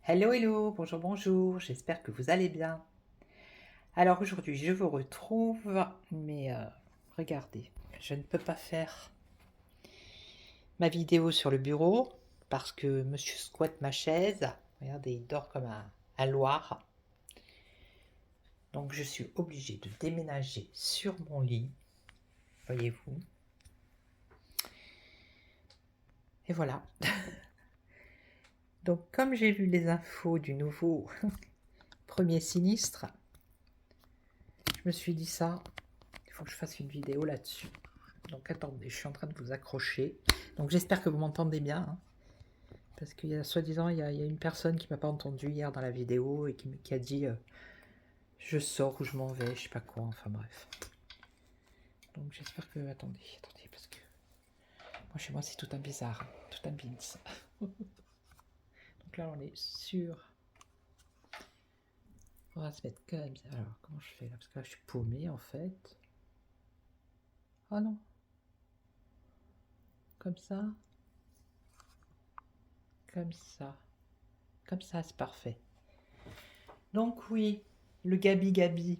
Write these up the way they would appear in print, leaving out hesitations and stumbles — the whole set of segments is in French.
Hello, hello, bonjour, bonjour, j'espère que vous allez bien. Alors aujourd'hui, je vous retrouve, mais regardez, je ne peux pas faire ma vidéo sur le bureau parce que monsieur squatte ma chaise. Regardez, il dort comme un loir. Donc je suis obligée de déménager sur mon lit, voyez-vous. Et voilà. Donc comme j'ai vu les infos du nouveau premier sinistre, je me suis dit ça, il faut que je fasse une vidéo là-dessus. Donc attendez, je suis en train de vous accrocher. Donc j'espère que vous m'entendez bien, hein, parce qu'il y a soi-disant, il y a une personne qui m'a pas entendu hier dans la vidéo et qui a dit je sors ou je m'en vais, je sais pas quoi, enfin bref. Donc j'espère que... Attendez, parce que moi chez moi c'est tout un bizarre, tout un bins. Donc là on est sur... On va se mettre comme ça. Alors comment je fais là? Parce que là je suis paumé en fait. Oh non. Comme ça. Comme ça. Comme ça c'est parfait. Donc oui, le Gabi Gabi.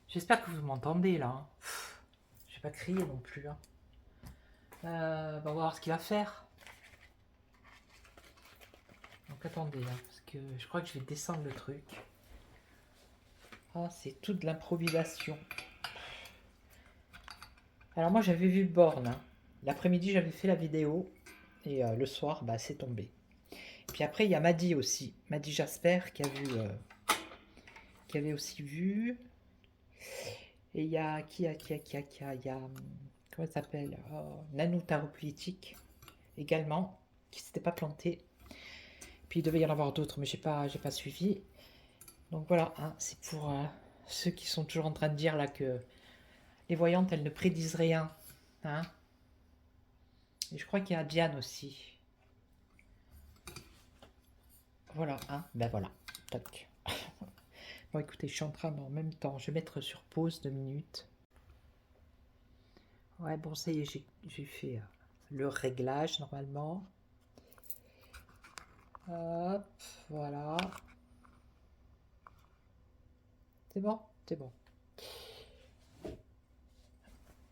J'espère que vous m'entendez là, hein. Je vais pas crier non plus, hein. On va voir ce qu'il va faire. Donc attendez, hein, parce que je crois que je vais descendre le truc. Ah, c'est toute de l'improvisation. Alors moi j'avais vu Borne, hein. L'après-midi j'avais fait la vidéo et le soir bah c'est tombé. Puis après il y a Maddy aussi, Maddy Jasper qui avait aussi vu. Et il y a il y a comment elle s'appelle, Nanou Tarot Politique également qui s'était pas planté. Puis il devait y en avoir d'autres, mais j'ai pas suivi. Donc voilà, hein, c'est pour ceux qui sont toujours en train de dire là que les voyantes, elles ne prédisent rien, hein. Et je crois qu'il y a Diane aussi. Voilà, hein, ben voilà, toc. Bon écoutez, je suis en train en même temps, je vais mettre sur pause 2 minutes. Ouais, bon ça y est, j'ai fait le réglage normalement. Hop, voilà. C'est bon? C'est bon.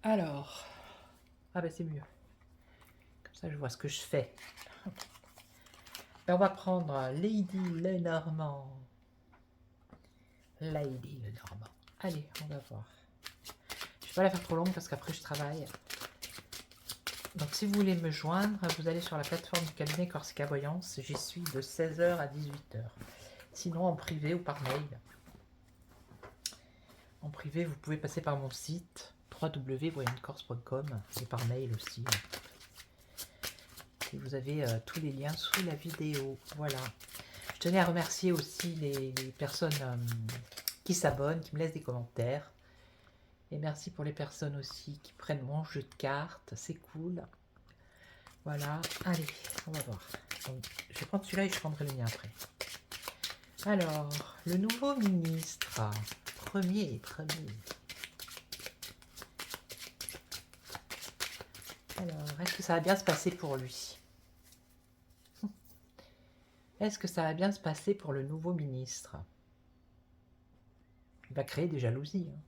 Alors, ah ben c'est mieux. Comme ça je vois ce que je fais. Ben, on va prendre Lady Lenormand. Lady Lenormand. Allez, on va voir. Je vais pas la faire trop longue parce qu'après je travaille. Donc si vous voulez me joindre, vous allez sur la plateforme du cabinet Corsica Voyance. J'y suis de 16h à 18h. Sinon en privé ou par mail. En privé, vous pouvez passer par mon site www.voyantecorse.com et par mail aussi. Et vous avez tous les liens sous la vidéo. Voilà. Je tenais à remercier aussi les personnes qui s'abonnent, qui me laissent des commentaires. Et merci pour les personnes aussi qui prennent mon jeu de cartes. C'est cool. Voilà. Allez, on va voir. Donc, je vais prendre celui-là et je prendrai le mien après. Alors, le nouveau ministre. Premier. Alors, est-ce que ça va bien se passer pour lui? Est-ce que ça va bien se passer pour le nouveau ministre? Il va créer des jalousies, hein.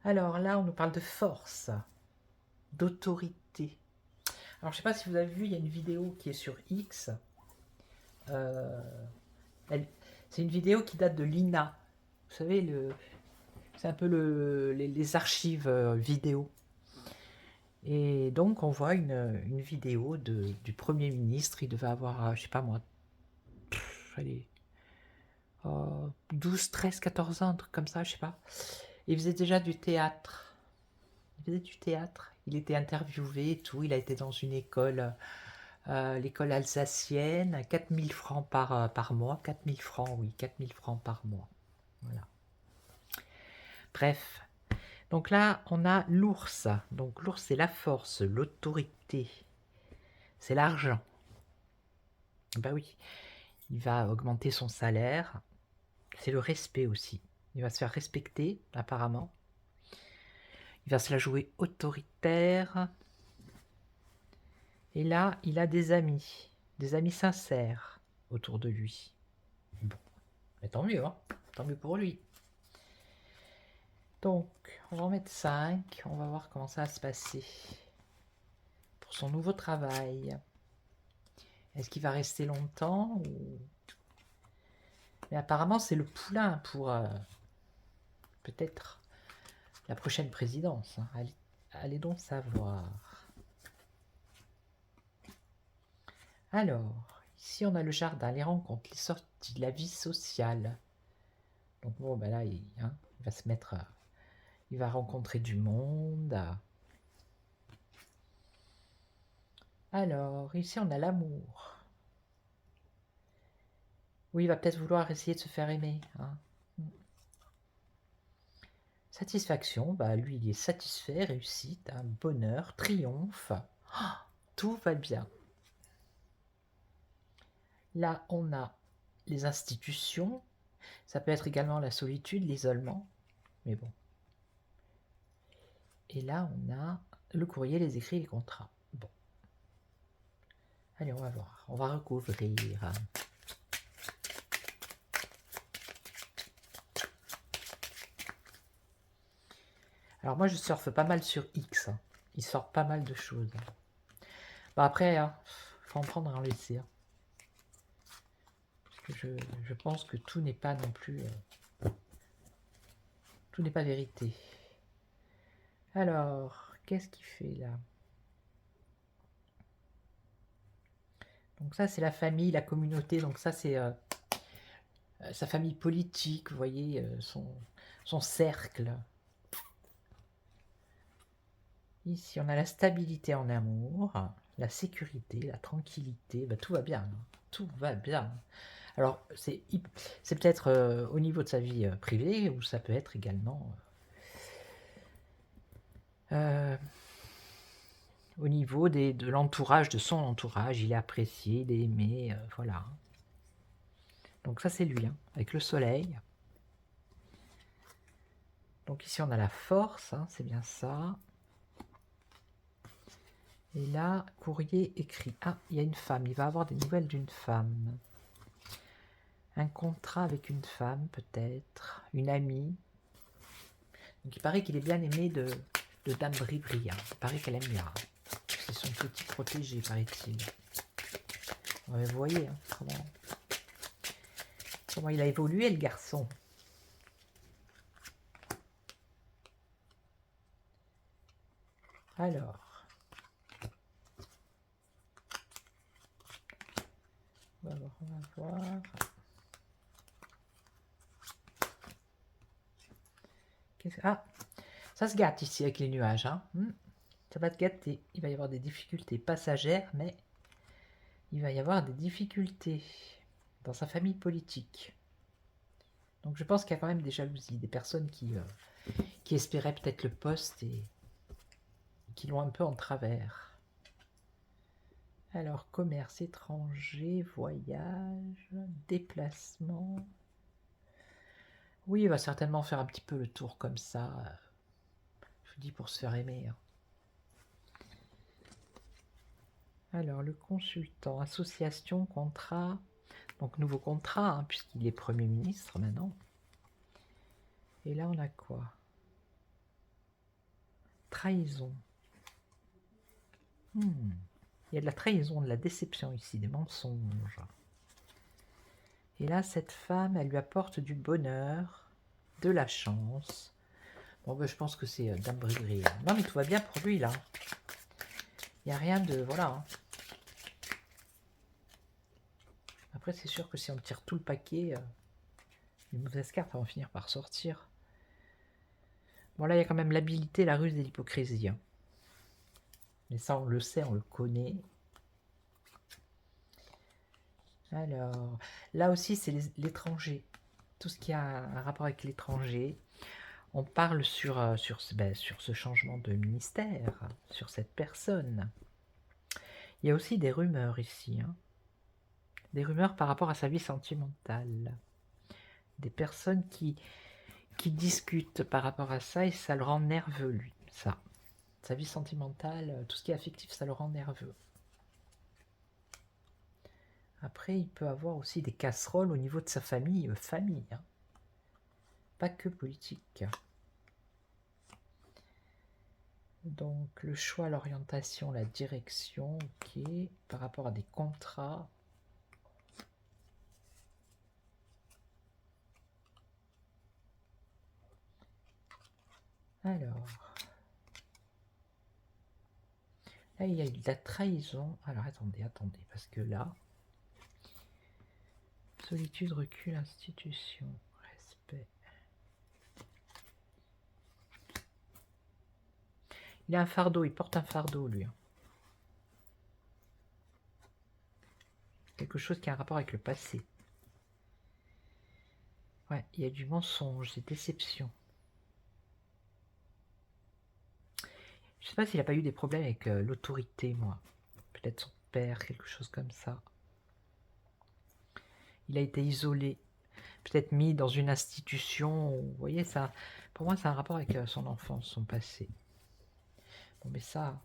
Alors là, on nous parle de force, d'autorité. Alors, je ne sais pas si vous avez vu, il y a une vidéo qui est sur X. Euh, c'est une vidéo qui date de l'INA. Vous savez, c'est un peu les archives vidéo. Et donc, on voit une vidéo du Premier ministre. Il devait avoir, je sais pas moi, allez, 12, 13, 14 ans, un truc comme ça, je sais pas. Il faisait déjà du théâtre. Il était interviewé et tout. Il a été dans une école, l'école alsacienne. 4000 francs par mois. 4000 francs, oui, 4000 francs par mois. Voilà. Bref. Donc là, on a l'ours. Donc l'ours, c'est la force, l'autorité. C'est l'argent. Bah oui. Il va augmenter son salaire. C'est le respect aussi. Il va se faire respecter, apparemment. Il va se la jouer autoritaire. Et là, il a des des amis sincères autour de lui. Bon, mais tant mieux, hein, tant mieux pour lui. Donc, on va en mettre 5, on va voir comment ça va se passer pour son nouveau travail. Est-ce qu'il va rester longtemps ou... Mais apparemment, c'est le poulain pour peut-être la prochaine présidence. Hein. Allez donc savoir. Alors, ici, on a le jardin, les rencontres, les sorties, la vie sociale. Donc bon, ben là, il va se mettre... il va rencontrer du monde. Alors, ici, on a l'amour. Oui, il va peut-être vouloir essayer de se faire aimer. Hein. Satisfaction, bah lui, il est satisfait, réussite, hein, bonheur, triomphe. Oh, tout va bien. Là, on a les institutions. Ça peut être également la solitude, l'isolement. Mais bon. Et là, on a le courrier, les écrits, les contrats. Bon. Allez, on va voir. On va recouvrir. Alors moi, je surfe pas mal sur X. Hein. Il sort pas mal de choses. Bah après, hein, faut en prendre et en laisser. Hein. Parce que je pense que tout n'est pas non plus... tout n'est pas vérité. Alors, qu'est-ce qu'il fait là? Donc ça, c'est la famille, la communauté. Donc ça, c'est sa famille politique, vous voyez, son cercle. Ici, on a la stabilité en amour, la sécurité, la tranquillité. Bah, tout va bien. Hein. Tout va bien. Alors, c'est peut-être au niveau de sa vie privée, ou ça peut être également au niveau de l'entourage, de son entourage. Il est apprécié, il est aimé, voilà. Donc ça, c'est lui, hein, avec le soleil. Donc ici, on a la force, hein, c'est bien ça. Et là, courrier écrit. Ah, il y a une femme, il va avoir des nouvelles d'une femme. Un contrat avec une femme, peut-être. Une amie. Donc il paraît qu'il est bien aimé de Dame Bribri. Hein. Il paraît qu'elle aime bien. C'est son petit protégé, paraît-il. Ouais, vous voyez hein, comment il a évolué, le garçon. Alors. On va voir. Ah, ça se gâte ici avec les nuages. Hein. Ça va te gâter. Il va y avoir des difficultés passagères, mais il va y avoir des difficultés dans sa famille politique. Donc je pense qu'il y a quand même des jalousies, des personnes qui espéraient peut-être le poste et qui l'ont un peu en travers. Alors, commerce étranger, voyage, déplacement. Oui, il va certainement faire un petit peu le tour comme ça. Je vous dis pour se faire aimer. Hein. Alors, le consultant, association, contrat. Donc, nouveau contrat, hein, puisqu'il est Premier ministre maintenant. Et là, on a quoi? Trahison. Il y a de la trahison, de la déception ici, des mensonges. Et là, cette femme, elle lui apporte du bonheur, de la chance. Bon, ben, je pense que c'est Dame Brigri. Non, mais tout va bien pour lui, là. Il n'y a rien de... Voilà. Hein. Après, c'est sûr que si on tire tout le paquet, les mauvaises cartes vont finir par sortir. Bon, là, il y a quand même l'habilité, la ruse et l'hypocrisie. Hein. Mais ça, on le sait, on le connaît. Alors, là aussi, c'est l'étranger. Tout ce qui a un rapport avec l'étranger. On parle sur ce changement de ministère, sur cette personne. Il y a aussi des rumeurs ici. Hein. Des rumeurs par rapport à sa vie sentimentale. Des personnes qui discutent par rapport à ça et ça le rend nerveux, lui. Ça. Sa vie sentimentale, tout ce qui est affectif, ça le rend nerveux. Après, il peut avoir aussi des casseroles au niveau de sa famille, hein. Pas que politique. Donc, le choix, l'orientation, la direction, ok. Par rapport à des contrats. Alors, là, il y a eu de la trahison. Alors, attendez, parce que là, solitude, recul, institution, respect. Il a un fardeau, il porte un fardeau, lui. Quelque chose qui a un rapport avec le passé. Ouais, il y a du mensonge, des déceptions. Je sais pas s'il n'a pas eu des problèmes avec l'autorité, moi. Peut-être son père, quelque chose comme ça. Il a été isolé, peut-être mis dans une institution. Vous voyez, ça, pour moi, c'est un rapport avec son enfance, son passé. Bon, mais ça.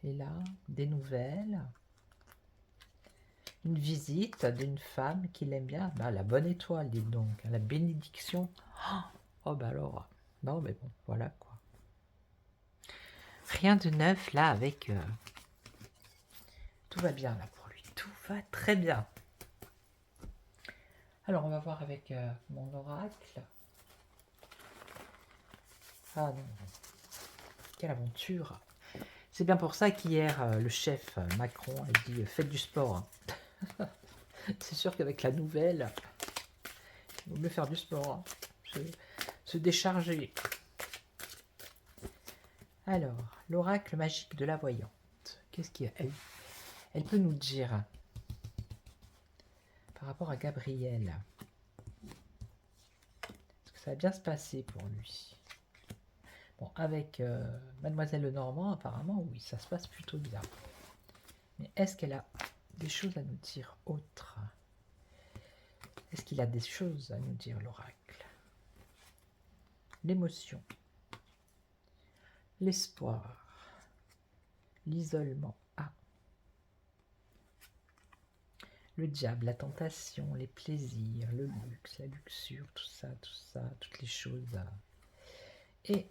Et là, des nouvelles. Une visite d'une femme qu'il aime bien. Bah, la bonne étoile, dites donc. La bénédiction. Oh, bah alors. Non, mais bon, voilà quoi. Rien de neuf là avec... Tout va bien là pour lui. Tout va très bien. Alors, on va voir avec mon oracle. Ah non. Quelle aventure. C'est bien pour ça qu'hier, le chef Macron a dit faites du sport. C'est sûr qu'avec la nouvelle, il vaut mieux faire du sport. Se décharger. Alors, l'oracle magique de la voyante. Qu'est-ce qu'il y a elle peut nous dire par rapport à Gabriel. Est-ce que ça va bien se passer pour lui? Bon, avec Mademoiselle Lenormand, apparemment, oui, ça se passe plutôt bien. Mais est-ce qu'elle a des choses à nous dire autres? Est-ce qu'il a des choses à nous dire, l'oracle? L'émotion, l'espoir, l'isolement. Ah. Le diable, la tentation, les plaisirs, le luxe, la luxure, tout ça, toutes les choses. Et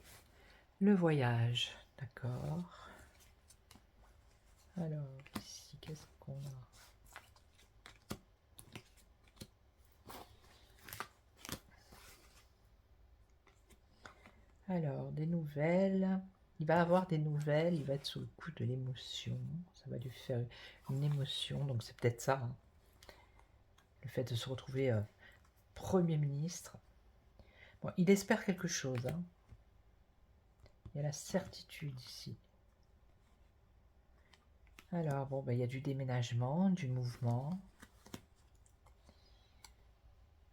le voyage, d'accord. Alors, ici, qu'est-ce qu'on a? Alors, des nouvelles. Il va avoir des nouvelles, il va être sous le coup de l'émotion. Ça va lui faire une émotion, donc c'est peut-être ça. Hein. Le fait de se retrouver Premier ministre. Bon, il espère quelque chose. Hein. Il y a la certitude ici. Alors, bon, ben, il y a du déménagement, du mouvement.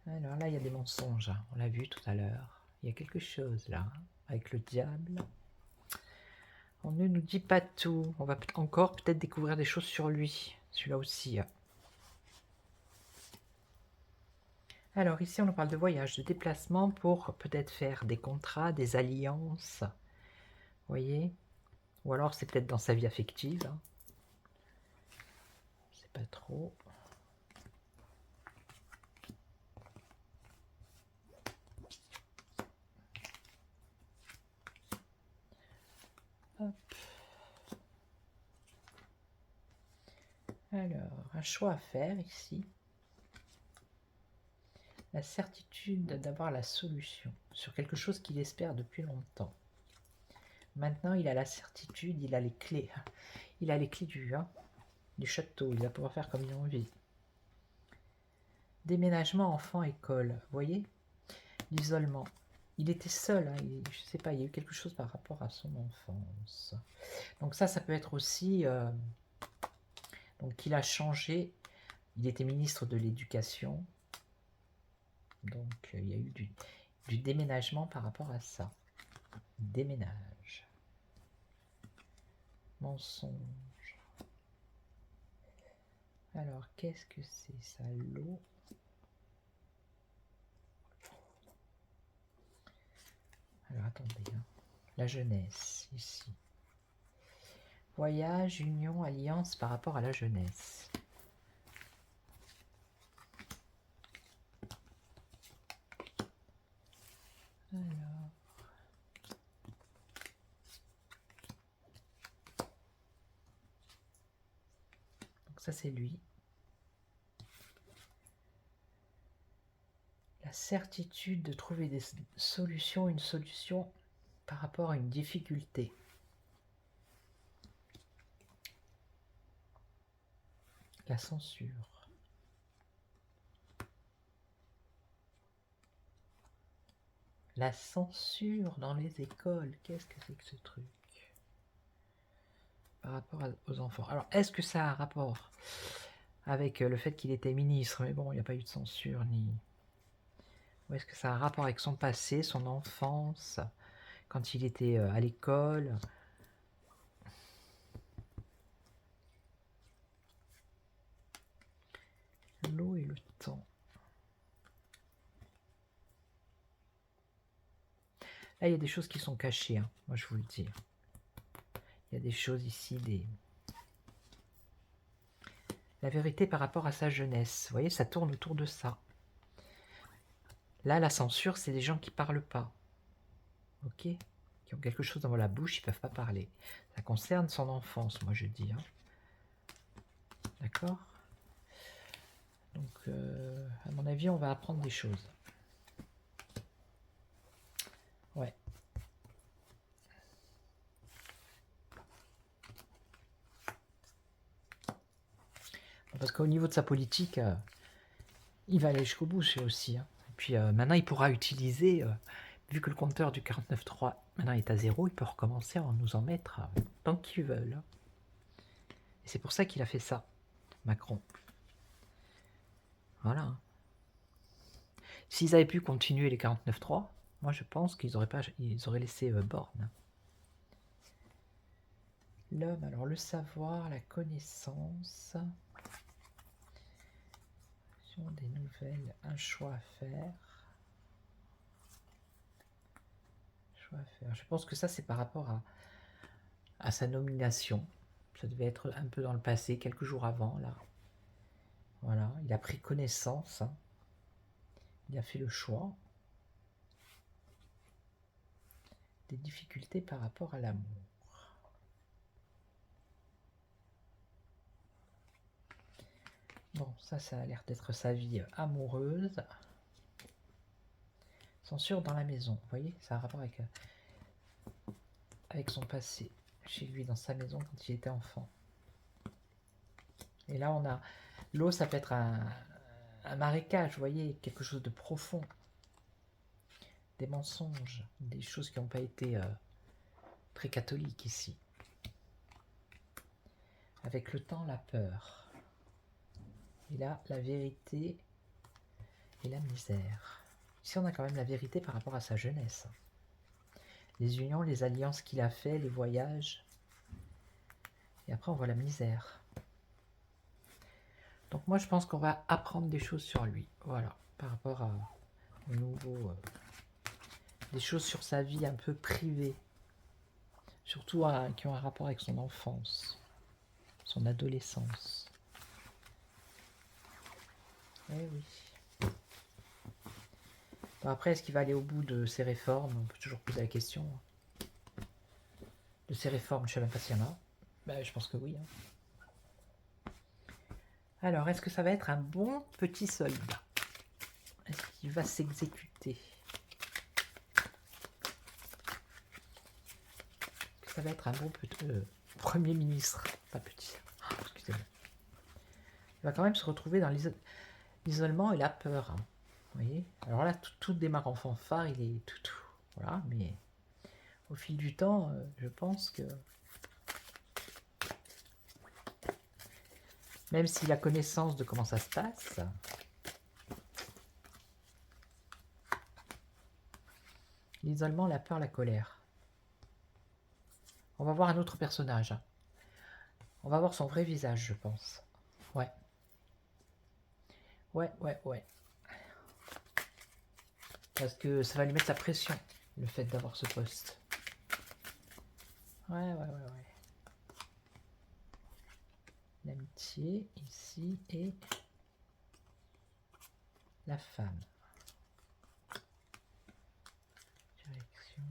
Alors là, il y a des mensonges. Hein. On l'a vu tout à l'heure. Il y a quelque chose là, hein, avec le diable. On ne nous dit pas tout. On va encore peut-être découvrir des choses sur lui. Celui-là aussi. Alors ici, on nous parle de voyage, de déplacement pour peut-être faire des contrats, des alliances. Vous voyez? Ou alors c'est peut-être dans sa vie affective. Hein. Je sais pas trop. Hop. Alors, un choix à faire ici. La certitude d'avoir la solution sur quelque chose qu'il espère depuis longtemps. Maintenant, il a la certitude, il a les clés. Il a les clés du château, il va pouvoir faire comme il a envie. Déménagement, enfant, école. Vous voyez? L'isolement. Il était seul, hein, je ne sais pas, il y a eu quelque chose par rapport à son enfance. Donc ça peut être aussi... donc il a changé, il était ministre de l'Éducation. Donc il y a eu du déménagement par rapport à ça. Déménage. Mensonge. Alors, qu'est-ce que c'est ça, l'eau? Alors, attendez. Hein. La jeunesse, ici. Voyage, union, alliance par rapport à la jeunesse. Alors. Donc ça c'est lui. La certitude de trouver des solutions, une solution par rapport à une difficulté. La censure. La censure dans les écoles. Qu'est-ce que c'est que ce truc? Par rapport aux enfants. Alors, est-ce que ça a un rapport avec le fait qu'il était ministre? Mais bon, il n'y a pas eu de censure ni... Ou est-ce que ça a un rapport avec son passé, son enfance, quand il était à l'école? L'eau et le temps. Là, il y a des choses qui sont cachées, hein, moi je vous le dis. Il y a des choses ici, la vérité par rapport à sa jeunesse. Vous voyez, ça tourne autour de ça. Là, la censure, c'est des gens qui ne parlent pas. Ok? Qui ont quelque chose dans la bouche, ils ne peuvent pas parler. Ça concerne son enfance, moi je dis. Hein. D'accord? Donc, à mon avis, on va apprendre des choses. Ouais. Parce qu'au niveau de sa politique, il va aller jusqu'au bout, c'est aussi. Hein. Et puis maintenant, il pourra utiliser, vu que le compteur du 49.3 maintenant est à 0, il peut recommencer à nous en mettre tant qu'il veut. Et c'est pour ça qu'il a fait ça, Macron. Voilà. S'ils avaient pu continuer les 49.3, moi je pense qu'ils auraient laissé Borne. L'homme, alors le savoir, la connaissance, des nouvelles, un choix à faire. Je pense que ça c'est par rapport à sa nomination. Ça devait être un peu dans le passé, quelques jours avant là. Voilà, il a pris connaissance. Hein. Il a fait le choix. Des difficultés par rapport à l'amour. Bon, ça a l'air d'être sa vie amoureuse. Censure dans la maison, vous voyez, ça a un rapport avec son passé, chez lui, dans sa maison, quand il était enfant. Et là, on a... L'eau, ça peut être un marécage, vous voyez, quelque chose de profond. Des mensonges, des choses qui n'ont pas été très catholiques ici. Avec le temps, la peur. Et là, la vérité et la misère. Ici, on a quand même la vérité par rapport à sa jeunesse. Les unions, les alliances qu'il a fait, les voyages. Et après, on voit la misère. Donc moi, je pense qu'on va apprendre des choses sur lui. Voilà, par rapport au nouveau... des choses sur sa vie un peu privée. Surtout qui ont un rapport avec son enfance, son adolescence. Eh oui. Bon, après, est-ce qu'il va aller au bout de ses réformes? On peut toujours poser la question. De ses réformes, je ne sais même pas s'il y en a. Ben, je pense que oui. Hein. Alors, est-ce que ça va être un bon petit soldat? Est-ce qu'il va s'exécuter? Ça va être un bon petit Premier ministre. Pas petit. Oh, excusez-moi. Il va quand même se retrouver dans l'isolement et la peur. Hein. Vous voyez? Alors là, tout démarre en fanfare, il est tout. Voilà, mais au fil du temps, je pense que même s'il a connaissance de comment ça se passe, l'isolement, la peur, la colère. On va voir un autre personnage. On va voir son vrai visage, je pense. Ouais. Ouais. Parce que ça va lui mettre la pression, le fait d'avoir ce poste. Ouais. l'amitié ici et la femme. Direction.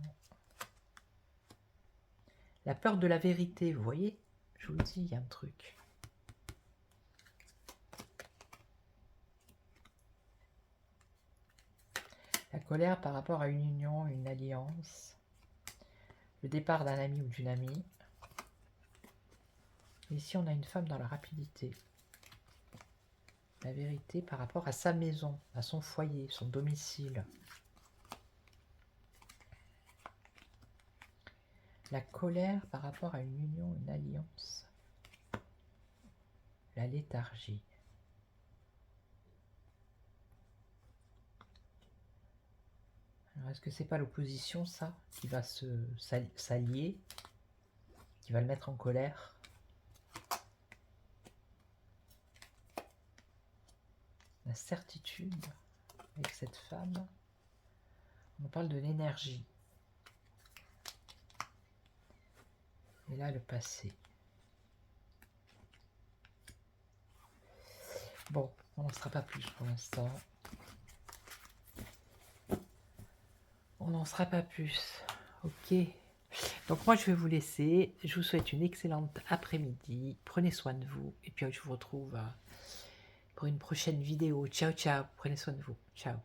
La peur de la vérité, vous voyez? Je vous le dis, il y a un truc. La colère par rapport à une union, une alliance. Le départ d'un ami ou d'une amie. Ici, on a une femme dans la rapidité. La vérité par rapport à sa maison, à son foyer, son domicile. La colère par rapport à une union, une alliance. La léthargie. Alors, est-ce que c'est pas l'opposition, ça, qui va s'allier, qui va le mettre en colère? La certitude avec cette femme. On parle de l'énergie. Et là, le passé. Bon, on n'en sera pas plus pour l'instant. On n'en sera pas plus. Ok. Donc moi, je vais vous laisser. Je vous souhaite une excellente après-midi. Prenez soin de vous. Et puis, je vous retrouve pour une prochaine vidéo. Ciao, ciao. Prenez soin de vous. Ciao.